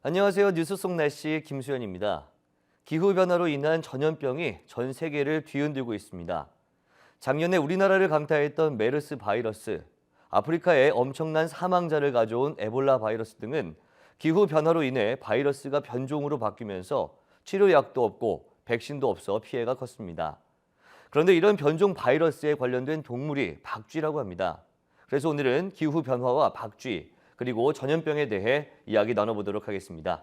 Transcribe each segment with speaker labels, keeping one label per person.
Speaker 1: 안녕하세요. 뉴스 속 날씨 김수현입니다. 기후변화로 인한 전염병이 전 세계를 뒤흔들고 있습니다. 작년에 우리나라를 강타했던 메르스 바이러스, 아프리카에 엄청난 사망자를 가져온 에볼라 바이러스 등은 기후변화로 인해 바이러스가 변종으로 바뀌면서 치료약도 없고 백신도 없어 피해가 컸습니다. 그런데 이런 변종 바이러스에 관련된 동물이 박쥐라고 합니다. 그래서 오늘은 기후변화와 박쥐, 그리고 전염병에 대해 이야기 나눠보도록 하겠습니다.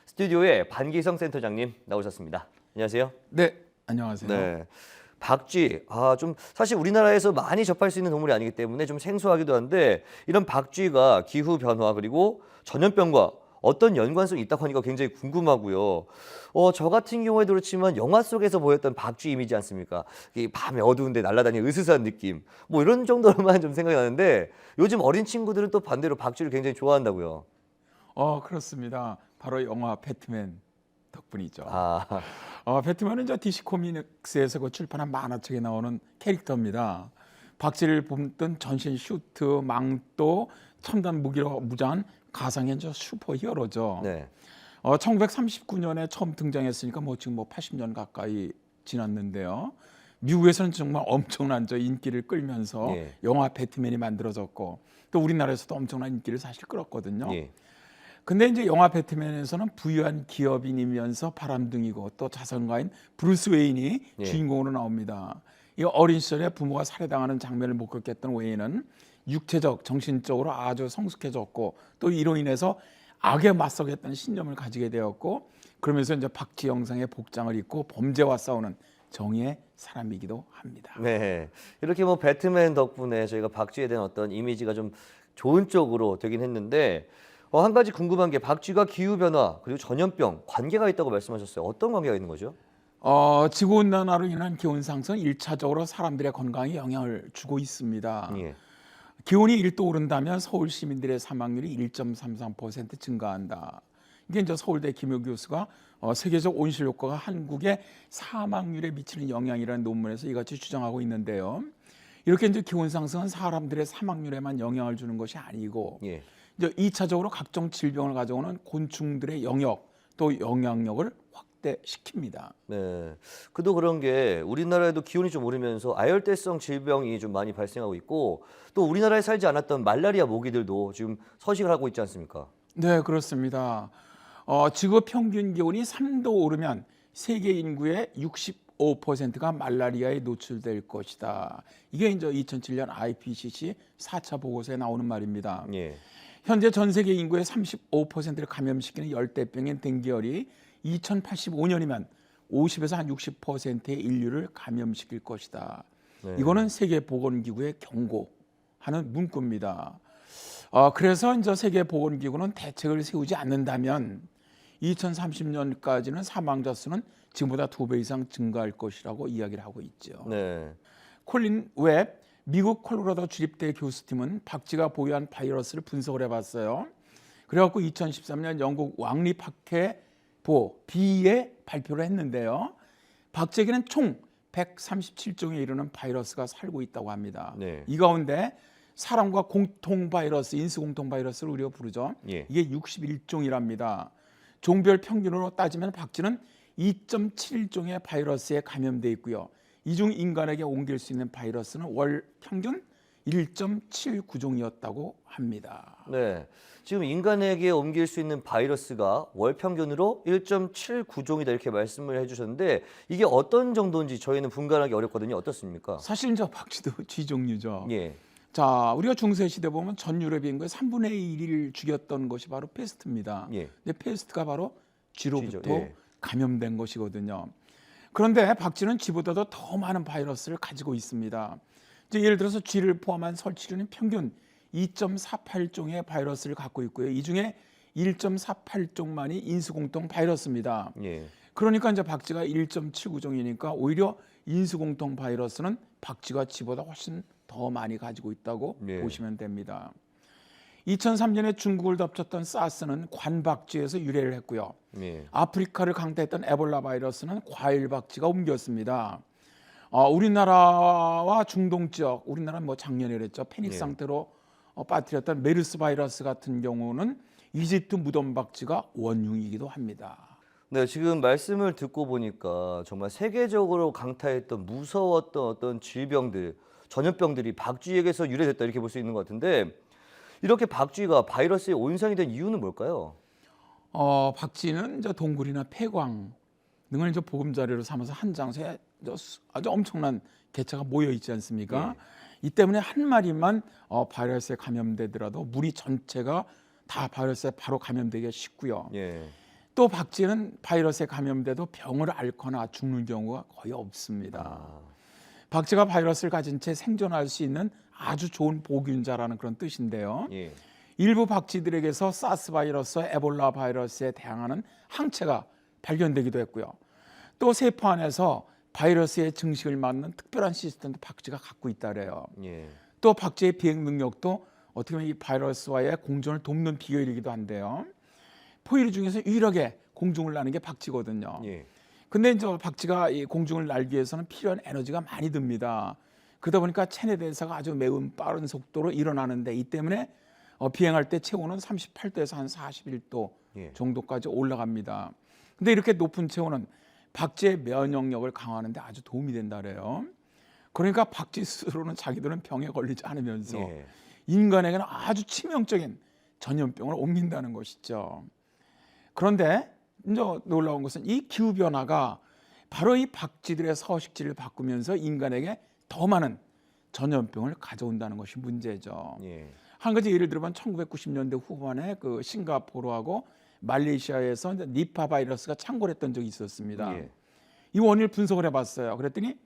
Speaker 1: 스튜디오에 반기성 센터장님 나오셨습니다. 안녕하세요.
Speaker 2: 네, 안녕하세요.
Speaker 1: 네, 박쥐, 좀 사실 우리나라에서 많이 접할 수 있는 동물이 아니기 때문에 좀 생소하기도 한데 이런 박쥐가 기후변화 그리고 전염병과 어떤 연관성이 있다고 하니까 굉장히 궁금하고요. 저 같은 경우에도 그렇지만 영화 속에서 보였던 박쥐 이미지 않습니까? 이 밤에 어두운데 날아다니는 으스스한 느낌. 뭐 이런 정도로만 좀 생각이 나는데 요즘 어린 친구들은 또 반대로 박쥐를 굉장히 좋아한다고요.
Speaker 2: 그렇습니다. 바로 영화 배트맨 덕분이죠.
Speaker 1: 아,
Speaker 2: 배트맨은 저 DC 코믹스에서 그 출판한 만화책에 나오는 캐릭터입니다. 박쥐를 뿜던 전신 슈트, 망토, 첨단 무기로 무장한 가상의 저 슈퍼 히어로죠.
Speaker 1: 네.
Speaker 2: 1939년에 처음 등장했으니까 지금 80년 가까이 지났는데요. 미국에서는 정말 엄청난 저 인기를 끌면서
Speaker 1: 예.
Speaker 2: 영화 배트맨이 만들어졌고 또 우리나라에서도 엄청난 인기를 사실 끌었거든요.
Speaker 1: 예.
Speaker 2: 근데 이제 영화 배트맨에서는 부유한 기업인이면서 바람둥이고 또 자선가인 브루스 웨인이
Speaker 1: 예.
Speaker 2: 주인공으로 나옵니다. 이 어린 시절에 부모가 살해당하는 장면을 목격했던 웨인은 육체적, 정신적으로 아주 성숙해졌고 또 이로 인해서 악에 맞서겠다는 신념을 가지게 되었고 그러면서 이제 박쥐 형상의 복장을 입고 범죄와 싸우는 정의의 사람이기도 합니다.
Speaker 1: 네. 이렇게 뭐 배트맨 덕분에 저희가 박쥐에 대한 어떤 이미지가 좀 좋은 쪽으로 되긴 했는데 한 가지 궁금한 게 박쥐가 기후변화 그리고 전염병 관계가 있다고 말씀하셨어요. 어떤 관계가 있는 거죠?
Speaker 2: 지구온난화로 인한 기온 상승은 1차적으로 사람들의 건강에 영향을 주고 있습니다.
Speaker 1: 예.
Speaker 2: 기온이 1도 오른다면 서울 시민들의 사망률이 1.33% 증가한다. 이게 이제 서울대 김효 교수가 세계적 온실 효과가 한국의 사망률에 미치는 영향이라는 논문에서 이같이 주장하고 있는데요. 이렇게 이제 기온 상승은 사람들의 사망률에만 영향을 주는 것이 아니고
Speaker 1: 예.
Speaker 2: 이제 2차적으로 각종 질병을 가져오는 곤충들의 영역 또 영향력을 확대시킵니다.
Speaker 1: 네. 그도 그런 게 우리나라에도 기온이 좀 오르면서 아열대성 질병이 좀 많이 발생하고 있고 또 우리나라에 살지 않았던 말라리아 모기들도 지금 서식을 하고 있지 않습니까?
Speaker 2: 네, 그렇습니다. 지구 평균 기온이 3도 오르면 세계 인구의 65%가 말라리아에 노출될 것이다. 이게 이제 2007년 IPCC 4차 보고서에 나오는 말입니다.
Speaker 1: 예.
Speaker 2: 현재 전 세계 인구의 35%를 감염시키는 열대병인 댕기열이 2085년이면 50에서 한 60%의 인류를 감염시킬 것이다.
Speaker 1: 네.
Speaker 2: 이거는 세계보건기구의 경고하는 문구입니다. 그래서 이제 세계보건기구는 대책을 세우지 않는다면 2030년까지는 사망자 수는 지금보다 2배 이상 증가할 것이라고 이야기를 하고 있죠.
Speaker 1: 네. 콜린
Speaker 2: 콜린 웹 미국 콜로라도 주립대 교수팀은 박쥐가 보유한 바이러스를 분석을 해봤어요. 그래갖고 2013년 영국 왕립학회 B에 발표를 했는데요. 박쥐에게는 총 137종에 이르는 바이러스가 살고 있다고 합니다.
Speaker 1: 네.
Speaker 2: 이 가운데 사람과 공통 바이러스, 인수 공통 바이러스를 우리가 부르죠.
Speaker 1: 예.
Speaker 2: 이게 61종이랍니다. 종별 평균으로 따지면 박쥐는 2.7종의 바이러스에 감염돼 있고요. 이 중 인간에게 옮길 수 있는 바이러스는 월 평균 1.79종이었다고 합니다.
Speaker 1: 네. 지금 인간에게 옮길 수 있는 바이러스가 월 평균으로 1.79종이다 이렇게 말씀을 해주셨는데 이게 어떤 정도인지 저희는 분간하기 어렵거든요. 어떻습니까?
Speaker 2: 사실 저 박쥐도 쥐 종류죠.
Speaker 1: 예.
Speaker 2: 자, 우리가 중세 시대 보면 전 유럽 인구의 3분의 1을 죽였던 것이 바로 페스트입니다.
Speaker 1: 예.
Speaker 2: 근데 페스트가 바로 쥐로부터
Speaker 1: 쥐죠. 예.
Speaker 2: 감염된 것이거든요. 그런데 박쥐는 쥐보다도 더 많은 바이러스를 가지고 있습니다. 이제 예를 들어서 쥐를 포함한 설치류는 평균 2.48종의 바이러스를 갖고 있고요. 이 중에 1.48종만이 인수공통 바이러스입니다.
Speaker 1: 예.
Speaker 2: 그러니까 이제 박쥐가 1.79종이니까 오히려 인수공통 바이러스는 박쥐가 쥐보다 훨씬 더 많이 가지고 있다고
Speaker 1: 예.
Speaker 2: 보시면 됩니다. 2003년에 중국을 덮쳤던 사스는 관박쥐에서 유래를 했고요.
Speaker 1: 예.
Speaker 2: 아프리카를 강타했던 에볼라 바이러스는 과일박쥐가 옮겼습니다. 우리나라와 중동 지역, 우리나라는 작년에 그랬죠. 패닉
Speaker 1: 예.
Speaker 2: 상태로 빠뜨렸던 메르스 바이러스 같은 경우는 이집트 무덤 박쥐가 원흉이기도 합니다.
Speaker 1: 네, 지금 말씀을 듣고 보니까 정말 세계적으로 강타했던 무서웠던 어떤 질병들, 전염병들이 박쥐에게서 유래됐다 이렇게 볼 수 있는 것 같은데 이렇게 박쥐가 바이러스의 온상이 된 이유는 뭘까요?
Speaker 2: 박쥐는 이제 동굴이나 폐광 등을 이제 보금자리로 삼아서 한 장소에 아주 엄청난 개체가 모여 있지 않습니까? 이 때문에 한 마리만 바이러스에 감염되더라도 무리 전체가 다 바이러스에 바로 감염되기가 쉽고요.
Speaker 1: 예.
Speaker 2: 또 박쥐는 바이러스에 감염돼도 병을 앓거나 죽는 경우가 거의 없습니다. 박쥐가 바이러스를 가진 채 생존할 수 있는 아주 좋은 보균자라는 그런 뜻인데요.
Speaker 1: 예.
Speaker 2: 일부 박쥐들에게서 사스 바이러스와 에볼라 바이러스에 대항하는 항체가 발견되기도 했고요. 또 세포 안에서 바이러스의 증식을 막는 특별한 시스템도 박쥐가 갖고 있다래요.
Speaker 1: 예.
Speaker 2: 또 박쥐의 비행 능력도 어떻게 보면 이 바이러스와의 공존을 돕는 비결이기도 한데요. 포유류 중에서 유일하게 공중을 나는 게 박쥐거든요.
Speaker 1: 예.
Speaker 2: 근데 이제 박쥐가 이 공중을 날기 위해서는 필요한 에너지가 많이 듭니다. 그러다 보니까 체내 대사가 아주 매우 빠른 속도로 일어나는데 이 때문에 비행할 때 체온은 38도에서 한 41도
Speaker 1: 예.
Speaker 2: 정도까지 올라갑니다. 근데 이렇게 높은 체온은 박쥐의 면역력을 강화하는 데 아주 도움이 된다 그래요. 그러니까 박쥐 스스로는 자기들은 병에 걸리지 않으면서
Speaker 1: 예.
Speaker 2: 인간에게는 아주 치명적인 전염병을 옮긴다는 것이죠. 그런데 이제 놀라운 것은 이 기후 변화가 바로 이 박쥐들의 서식지를 바꾸면서 인간에게 더 많은 전염병을 가져온다는 것이 문제죠.
Speaker 1: 예.
Speaker 2: 한 가지 예를 들어보면 1990년대 후반에 그 싱가포르하고 말레이시아에서 이제 니파 바이러스가 창궐했던 적이 있었습니다.
Speaker 1: 예.
Speaker 2: 이 원인을 분석을 해봤어요. 그랬더니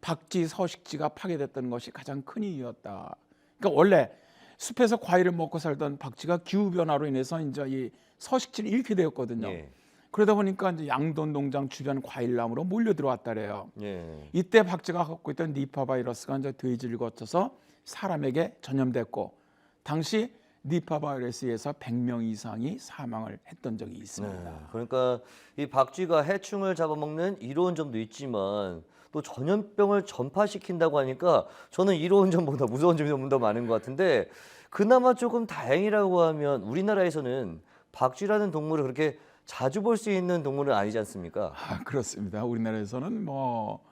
Speaker 2: 박쥐 서식지가 파괴됐다는 것이 가장 큰 이유였다. 그러니까 원래 숲에서 과일을 먹고 살던 박쥐가 기후 변화로 인해서 이제 이 서식지를 잃게 되었거든요.
Speaker 1: 예.
Speaker 2: 그러다 보니까 이제 양돈 농장 주변 과일나무로 몰려 들어왔다래요.
Speaker 1: 예.
Speaker 2: 이때 박쥐가 갖고 있던 니파 바이러스가 이제 돼지를 거쳐서 사람에게 전염됐고 당시 니파 바이러스에서 100명 이상이 사망을 했던 적이 있습니다.
Speaker 1: 네, 그러니까 이 박쥐가 해충을 잡아먹는 이로운 점도 있지만 또 전염병을 전파시킨다고 하니까 저는 이로운 점보다 무서운 점이 좀 더 많은 것 같은데 그나마 조금 다행이라고 하면 우리나라에서는 박쥐라는 동물을 그렇게 자주 볼 수 있는 동물은 아니지 않습니까?
Speaker 2: 그렇습니다. 우리나라에서는 뭐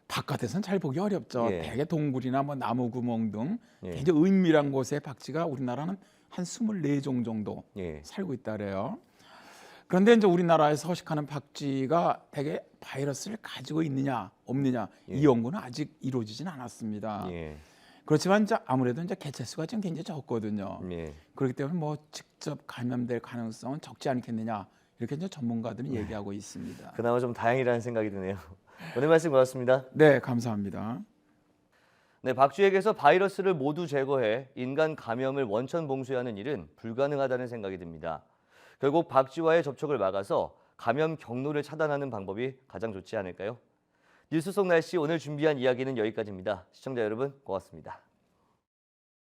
Speaker 2: 바깥에서는 잘 보기 어렵죠.
Speaker 1: 예.
Speaker 2: 대개 동굴이나 뭐 나무 구멍 등
Speaker 1: 예.
Speaker 2: 굉장히 은밀한 곳에 박쥐가 우리나라는 한 24종 정도
Speaker 1: 예.
Speaker 2: 살고 있다래요. 그런데 이제 우리나라에 서식하는 박쥐가 대개 바이러스를 가지고 있느냐 없느냐 이 연구는 아직 이루어지진 않았습니다.
Speaker 1: 예.
Speaker 2: 그렇지만 이제 아무래도 이제 개체 수가 좀 굉장히 적거든요.
Speaker 1: 예.
Speaker 2: 그렇기 때문에 뭐 직접 감염될 가능성은 적지 않겠느냐 이렇게 이제 전문가들은 얘기하고 있습니다.
Speaker 1: 그나마 좀 다행이라는 생각이 드네요. 오늘 말씀 고맙습니다.
Speaker 2: 네, 감사합니다.
Speaker 1: 네, 박쥐에게서 바이러스를 모두 제거해 인간 감염을 원천 봉쇄하는 일은 불가능하다는 생각이 듭니다. 결국 박쥐와의 접촉을 막아서 감염 경로를 차단하는 방법이 가장 좋지 않을까요? 뉴스 속 날씨 오늘 준비한 이야기는 여기까지입니다. 시청자 여러분 고맙습니다.